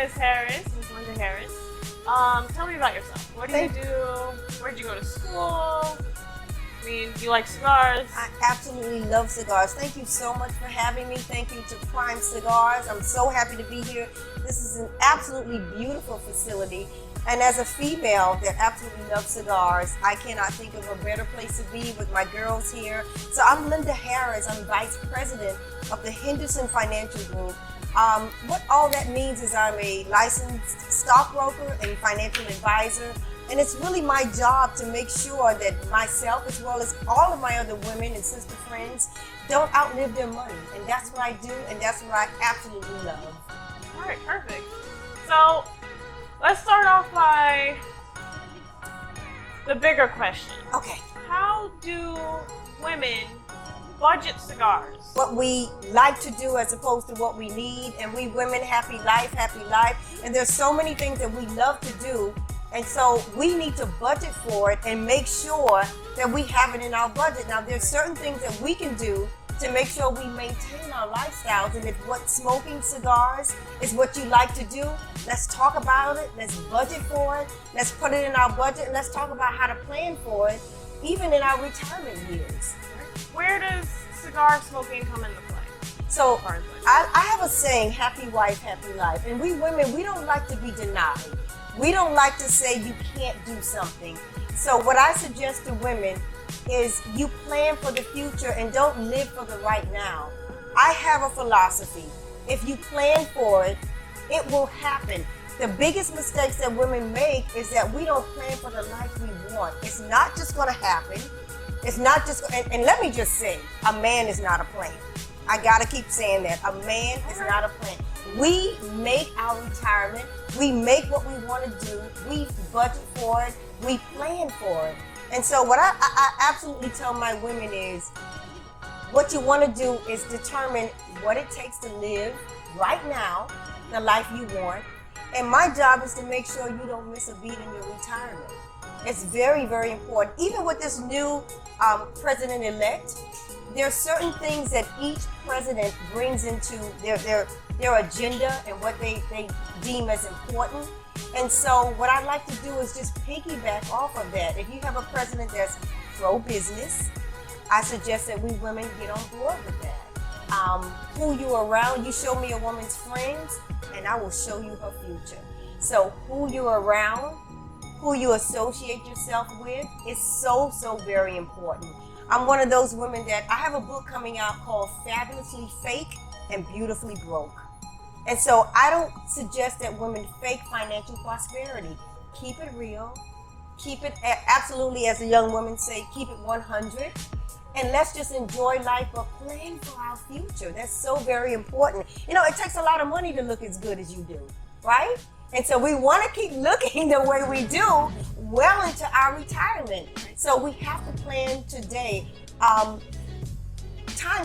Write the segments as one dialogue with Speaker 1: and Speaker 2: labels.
Speaker 1: Miss Harris, Miss Lynda Harris. Tell me about yourself. What do you do? Where'd you go to school? I mean, do you like cigars?
Speaker 2: I absolutely love cigars. Thank you so much for having me. Thank you to Prime Cigars. I'm so happy to be here. This is an absolutely beautiful facility. And as a female that absolutely loves cigars, I cannot think of a better place to be with my girls here. So I'm Lynda Harris. I'm Vice President of the Henderson Financial Group. What all that means is I'm a licensed stockbroker and financial advisor. And it's really my job to make sure that myself, as well as all of my other women and sister friends, don't outlive their money. And that's what I do, and that's what I absolutely love.
Speaker 1: All right, perfect. So let's start off by the bigger question.
Speaker 2: Okay.
Speaker 1: How do women budget cigars?
Speaker 2: What we like to do as opposed to what we need, and we women, happy life, happy life. And there's so many things that we love to do. And so we need to budget for it and make sure that we have it in our budget. Now, there's certain things that we can do to make sure we maintain our lifestyles. And if what smoking cigars is what you like to do, let's talk about it. Let's budget for it. Let's put it in our budget. And let's talk about how to plan for it, even in our retirement years.
Speaker 1: Where does cigar smoking come into play?
Speaker 2: So I have a saying, happy wife, happy life. And we women, we don't like to be denied. We don't like to say you can't do something. So what I suggest to women is you plan for the future and don't live for the right now. I have a philosophy. If you plan for it, it will happen. The biggest mistakes that women make is that we don't plan for the life we want. It's not just going to happen. It's not just, and let me just say, a man is not a plan. I gotta keep saying that. A man is not a plan. We make our retirement. We make what we want to do. We budget for it. We plan for it. And so what I absolutely tell my women is, what you want to do is determine what it takes to live right now, the life you want. And my job is to make sure you don't miss a beat in your retirement. It's very, very important. Even with this new president-elect, there are certain things that each president brings into their agenda and what they deem as important. And so what I like to do is just piggyback off of that. If you have a president that's pro-business, I suggest that we women get on board with that. Who you're around, you show me a woman's friends, and I will show you her future. So who you're around, who you associate yourself with is so, so very important. I'm one of those women that, I have a book coming out called Fabulously Fake and Beautifully Broke. And so I don't suggest that women fake financial prosperity. Keep it real. Keep it absolutely, as a young woman say, keep it 100. And let's just enjoy life, but plan for our future. That's so very important. You know, it takes a lot of money to look as good as you do, right? And so we want to keep looking the way we do well into our retirement. So we have to plan today. Time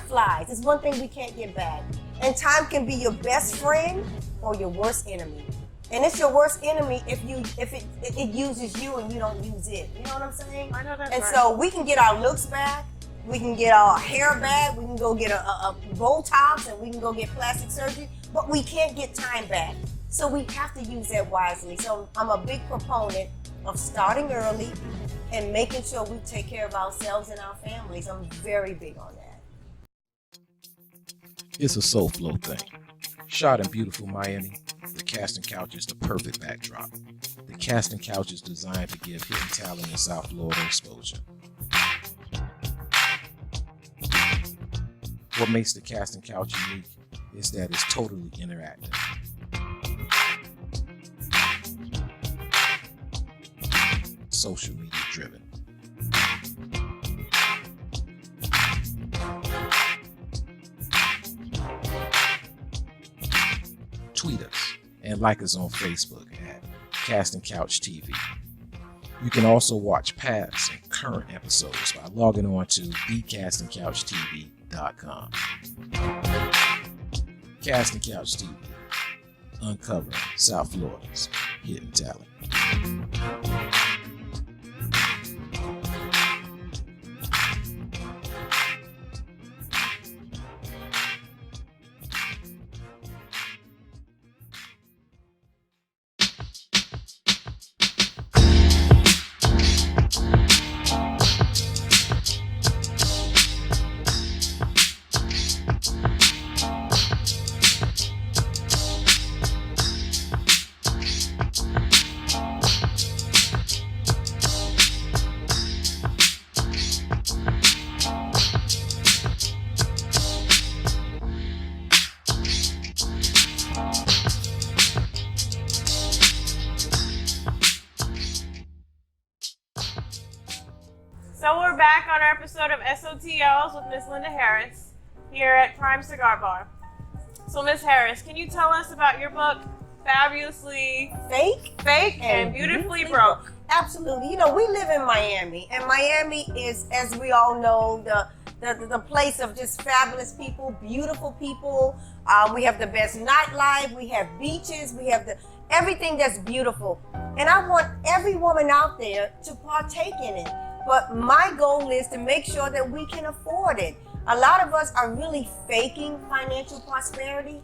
Speaker 2: flies. It's one thing we can't get back. And time can be your best friend or your worst enemy. And it's your worst enemy if it uses you and you don't use it. You know what I'm saying?
Speaker 1: I know that's
Speaker 2: and
Speaker 1: right.
Speaker 2: So we can get our looks back. We can get our hair back. We can go get a Botox, and we can go get plastic surgery. But we can't get time back. So we have to use that wisely. So I'm a big proponent of starting early and making sure we take care of ourselves and our families. I'm very big on that.
Speaker 3: It's a soul flow thing. Shot in beautiful Miami, the casting couch is the perfect backdrop. The casting couch is designed to give hidden talent in South Florida exposure. What makes the casting couch unique is that it's totally interactive. Social media driven. Tweet us and like us on Facebook at Casting Couch TV. You can also watch past and current episodes by logging on to thecastingcouchtv.com. Casting Couch TV, uncovering South Florida's hidden talent.
Speaker 1: So we're back on our episode of S.O.T.L with Miss Lynda Harris here at Prime Cigar Bar. So Miss Harris, can you tell us about your book, Fabulously Fake and Beautifully Broke?
Speaker 2: Absolutely. You know, we live in Miami, and Miami is, as we all know, the place of just fabulous people, beautiful people. We have the best nightlife. We have beaches. We have everything that's beautiful. And I want every woman out there to partake in it. But my goal is to make sure that we can afford it. A lot of us are really faking financial prosperity.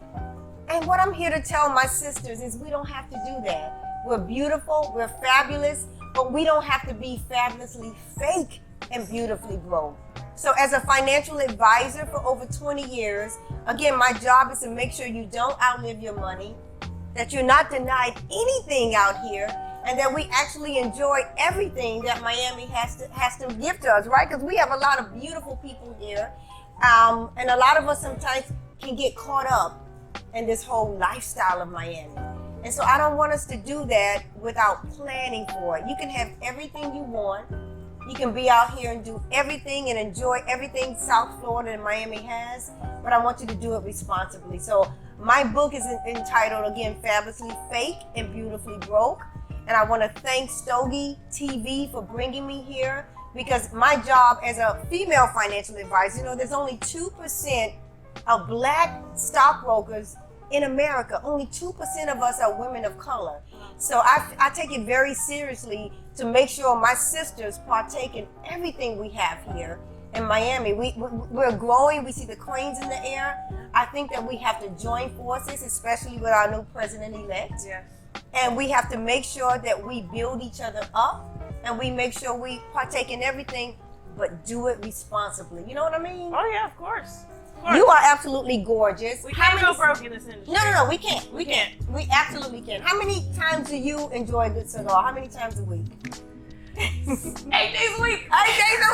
Speaker 2: And what I'm here to tell my sisters is we don't have to do that. We're beautiful, we're fabulous, but we don't have to be fabulously fake and beautifully broke. So as a financial advisor for over 20 years, again, my job is to make sure you don't outlive your money, that you're not denied anything out here, and that we actually enjoy everything that Miami has to give to us, right? Because we have a lot of beautiful people here, and a lot of us sometimes can get caught up in this whole lifestyle of Miami. And so I don't want us to do that without planning for it. You can have everything you want. You can be out here and do everything and enjoy everything South Florida and Miami has, but I want you to do it responsibly. So my book is entitled, again, Fabulously Fake and Beautifully Broke. And I want to thank Stogie TV for bringing me here, because my job as a female financial advisor, you know, there's only 2% of Black stockbrokers in America. Only 2% of us are women of color. So I take it very seriously to make sure my sisters partake in everything we have here in Miami. We're growing. We see the cranes in the air. I think that we have to join forces, especially with our new president-elect.
Speaker 1: Yes.
Speaker 2: And we have to make sure that we build each other up, and we make sure we partake in everything, but do it responsibly. You know what I mean?
Speaker 1: Oh yeah, of course.
Speaker 2: You are absolutely gorgeous.
Speaker 1: We can't go broke in this industry.
Speaker 2: No, we can't. We can't. We absolutely can. How many times do you enjoy a good cigar? How many times a week?
Speaker 1: 8 days a week.
Speaker 2: 8 days a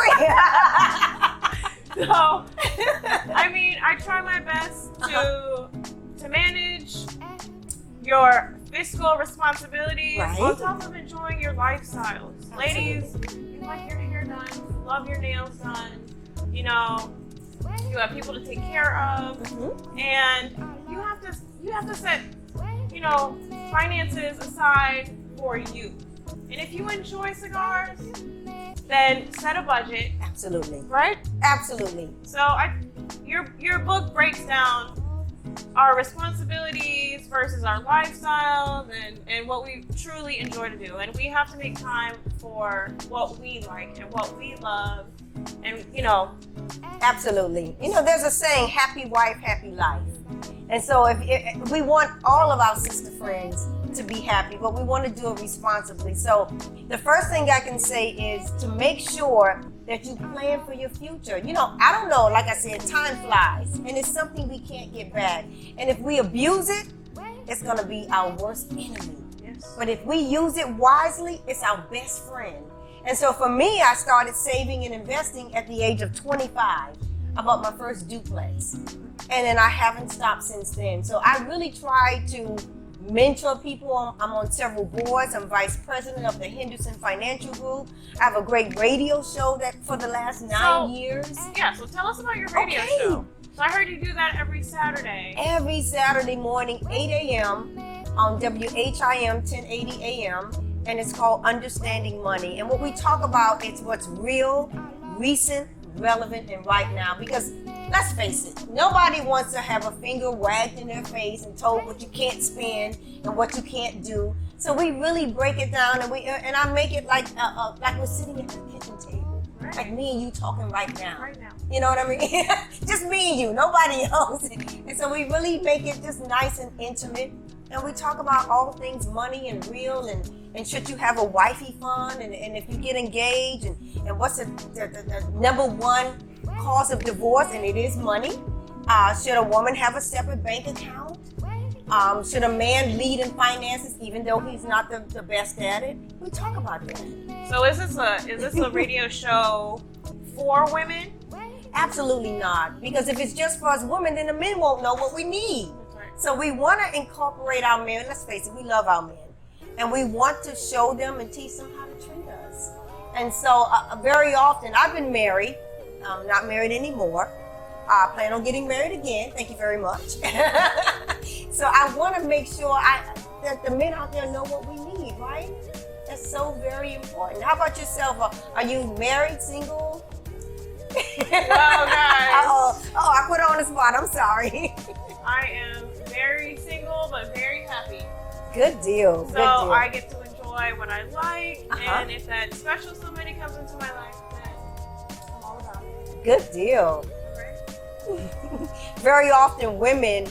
Speaker 2: week.
Speaker 1: So, I mean, I try my best to manage your fiscal responsibilities on top of enjoying your lifestyles. Ladies, you like your hair done, you love your nails done, you know, you have people to take care of, and you have to set, you know, finances aside for you. And if you enjoy cigars, then set a budget.
Speaker 2: Absolutely.
Speaker 1: Right?
Speaker 2: Absolutely.
Speaker 1: So your book breaks down our responsibilities versus our lifestyles and what we truly enjoy to do. And we have to make time for what we like and what we love. And, you know.
Speaker 2: Absolutely. You know, there's a saying, happy wife, happy life. And so if we want all of our sister friends to be happy, but we want to do it responsibly. So the first thing I can say is to make sure that you plan for your future. You know, I don't know, like I said, time flies, and it's something we can't get back. And if we abuse it, it's going to be our worst enemy.
Speaker 1: Yes.
Speaker 2: But if we use it wisely, it's our best friend. And so for me, I started saving and investing at the age of 25. I bought my first duplex. And then I haven't stopped since then. So I really try to mentor people. I'm on several boards. I'm vice president of the Henderson Financial Group. I have a great radio show that for the last 9 years.
Speaker 1: Yeah, so tell us about your radio show. So I heard you do that every Saturday.
Speaker 2: Every Saturday morning, 8 a.m. on WHIM 1080 AM. And it's called Understanding Money. And what we talk about is what's real, recent, relevant, and right now. Because let's face it, nobody wants to have a finger wagged in their face and told what you can't spend and what you can't do. So we really break it down, and I make it like we're sitting at the kitchen table, like me and you talking right now.
Speaker 1: Right now.
Speaker 2: You know what I mean? Just me and you, nobody else. And so we really make it just nice and intimate. And we talk about all things money and real, and should you have a wifey fund, and if you get engaged, and what's the number one cause of divorce, and it is money. Should a woman have a separate bank account? Should a man lead in finances even though he's not the best at it? We talk about that.
Speaker 1: So is this a radio show for women?
Speaker 2: Absolutely not. Because if it's just for us women, then the men won't know what we need. So we want to incorporate our men. Let's face it, we love our men. And we want to show them and teach them how to treat us. And so very often, I've been married, not married anymore. I plan on getting married again. Thank you very much. So I want to make sure that the men out there know what we need, right? That's so very important. How about yourself? Are you married, single?
Speaker 1: Well, guys.
Speaker 2: Oh, I put her on the spot. I'm sorry.
Speaker 1: I am very single, but very happy.
Speaker 2: Good deal.
Speaker 1: So
Speaker 2: Good deal.
Speaker 1: I get to enjoy what I like, and if that special somebody comes into my life, then I'm all about it.
Speaker 2: Good deal. Very often women,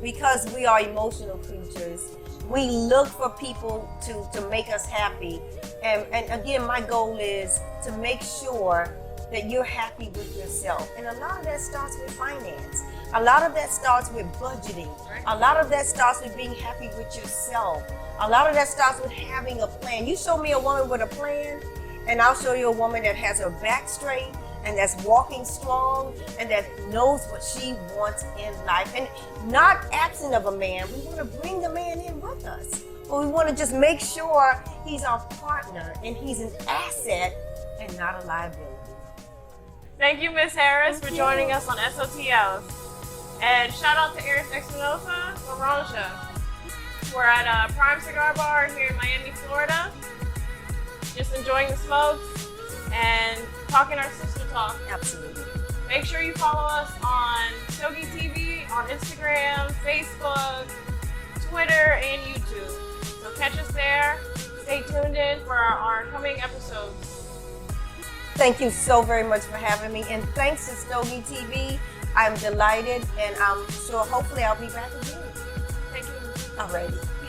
Speaker 2: because we are emotional creatures, we look for people to make us happy. And again, my goal is to make sure that you're happy with yourself. And a lot of that starts with finance. A lot of that starts with budgeting. A lot of that starts with being happy with yourself. A lot of that starts with having a plan. You show me a woman with a plan, and I'll show you a woman that has her back straight, and that's walking strong, and that knows what she wants in life. And not absent of a man, we want to bring the man in with us. But we want to just make sure he's our partner, and he's an asset and not a liability.
Speaker 1: Thank you, Miss Harris, for joining us on S.O.T.L. And shout out to Eris Espinosa Laranja. We're at a Prime Cigar Bar here in Miami, Florida. Just enjoying the smokes and talking our sister talk.
Speaker 2: Absolutely.
Speaker 1: Make sure you follow us on Stogie TV, on Instagram, Facebook, Twitter, and YouTube. So catch us there. Stay tuned in for our coming episodes.
Speaker 2: Thank you so very much for having me. And thanks to Stogie TV. I'm delighted, and I'm sure hopefully I'll be back again.
Speaker 1: Thank you.
Speaker 2: Alrighty.